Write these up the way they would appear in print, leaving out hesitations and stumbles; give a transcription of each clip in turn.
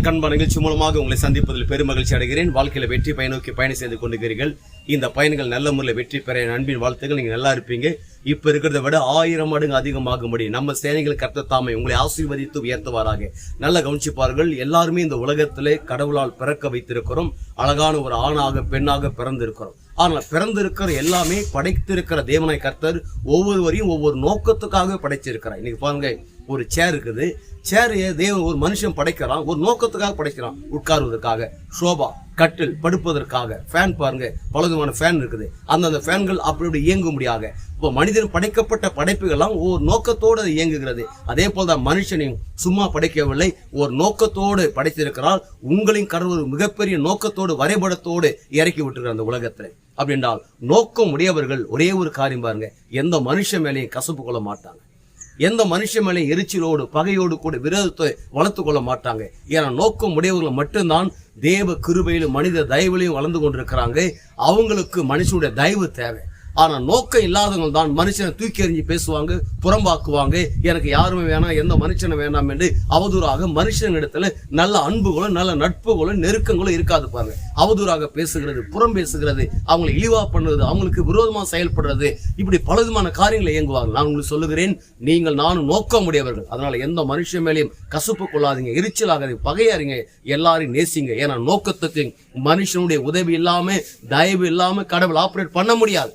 எனக்கு அன்பான நிகழ்ச்சி மூலமாக உங்களை சந்திப்பதில் பெருமகிழ்ச்சி அடைகிறேன். வாழ்க்கையில வெற்றி பயனோக்கி பயணம் செய்து கொண்டிருக்கிறீர்கள். இந்த பயணங்கள் நல்ல முறையில் வெற்றி பெற என் அன்பின் வாழ்த்துக்கள். நீங்க நல்லா இருப்பீங்க. இப்ப இருக்கிறத விட 1000 மடங்கு அதிகமாகும்படி நம்ம சேனைகள் கர்த்தர் தாமே உங்களை ஆசீர்வதித்து உயர்த்துவாராக. நல்ல கவனிச்சுப்பார்கள். எல்லாருமே இந்த உலகத்திலே கடவுளால் பிறக்க வைத்திருக்கிறோம். அழகான ஒரு ஆணாக பெண்ணாக பிறந்திருக்கிறோம். ஆனால் பிறந்திருக்கிற எல்லாமே படைத்திருக்கிற தேவனாய் கர்த்தர் ஒவ்வொருவரையும் ஒவ்வொரு நோக்கத்துக்காக படைச்சிருக்கிறார். இன்னைக்கு பாருங்க, ஒரு சேர் இருக்குது. சேர் தேவன் ஒரு மனுஷன் படைக்கிறான், ஒரு நோக்கத்துக்காக படைக்கிறான். உட்காருவதற்காக, சோபா, கட்டில், படுப்பதற்காக. ஃபேன் பாருங்க, பலவிதமான ஃபேன் இருக்குது. அந்த ஃபேன்கள் அப்படி இயங்க முடியாது. இப்போ மனிதன் படைக்கப்பட்ட படைப்புகள்லாம் ஒரு நோக்கத்தோடு இயங்குகிறது. அதே போல்தான் மனுஷனையும் சும்மா படைக்கவில்லை, ஒரு நோக்கத்தோடு படைத்திருக்கிறார். உங்களின் கடவுள் மிகப்பெரிய நோக்கத்தோடு வரைபடத்தோடு இறக்கி விட்டுருக்கிற அந்த உலகத்துல. அப்படின்றால் நோக்கம் உடையவர்கள் ஒரே ஒரு காரியம் பாருங்க, எந்த மனுஷன் மேலேயும் கசப்பு கொள்ள மாட்டாங்க. எந்த மனுஷன் மேலே எரிச்சலோடு பகையோடு கூட விரோதத்தை வளர்த்து கொள்ள மாட்டாங்க. ஏன்னா நோக்கம் உடையவர்கள் மட்டும்தான் தேவ கிருபையிலும் மனித தயவிலையும் வளர்ந்து கொண்டிருக்கிறாங்க. அவங்களுக்கு மனுஷனுடைய தயவு தேவை. ஆனா நோக்கம் இல்லாதவங்க தான் மனுஷனை தூக்கி எறிஞ்சு பேசுவாங்க, புறம்பாக்குவாங்க. எனக்கு யாருமே வேணாம், எந்த மனுஷனை வேணாம் என்று அவதூறாக மனுஷனிடத்துல நல்ல அன்புகளும் நல்ல நட்புகளும் நெருக்கங்களும் இருக்காது பாருங்க. அவதூறாக பேசுகிறது, புறம் பேசுகிறது, அவங்களை இழிவா பண்ணுறது, அவங்களுக்கு விரோதமா செயல்படுறது, இப்படி பலவிதமான காரியங்களை இயங்குவாங்க. நான் உங்களுக்கு சொல்லுகிறேன், நீங்கள் நானும் நோக்கம் உடையவர்கள். அதனால எந்த மனுஷன் மேலேயும் கசப்பு கொள்ளாதீங்க, எரிச்சலாகாதீங்க, பகையாறீங்க, எல்லாரையும் நேசிங்க. ஏன்னா நோக்கத்துக்கு மனுஷனுடைய உதவி இல்லாம தயவு இல்லாம கடவுள் ஆபரேட் பண்ண முடியாது.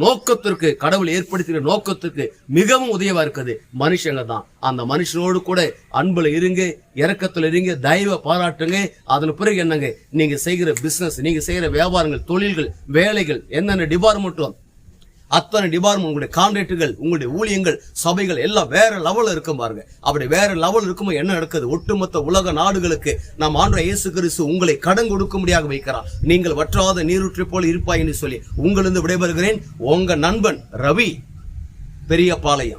நோக்கத்திற்கு கடவுள் ஏற்படுத்தின நோக்கத்துக்கு மிகவும் உதவியா இருக்குது மனுஷங்க தான். அந்த மனுஷனோடு கூட அன்புல இருங்க, இரக்கத்துல இருங்க, தயவை பாராட்டுங்க. அதன் பிறகு என்னங்க, நீங்க செய்கிற பிசினஸ், நீங்க செய்கிற வியாபாரங்கள், தொழில்கள், வேலைகள், என்னென்ன டிபார்ட்மெண்ட்டும் அத்தனை டிபார்ட்மெண்ட், உங்களுடைய கான்ட்ராக்டுகள், உங்களுடைய ஊழியங்கள், சபைகள் எல்லாம் வேற லெவல்ல இருக்கும் பாருங்க. அப்படி வேற லெவல் இருக்கும்போது என்ன நடக்குது, ஒட்டுமொத்த உலக நாடுகளுக்கு நம் ஆண்டவர் இயேசு கிறிஸ்து உங்களை கடன் கொடுக்கும்படியாக வைக்கிறார். நீங்கள் வற்றாத நீரூற்றை போல இருப்பாய் என்று சொல்லி உங்களிருந்து விடைபெறுகிறேன். உங்க நண்பன் ரவி, பெரியபாளையம்.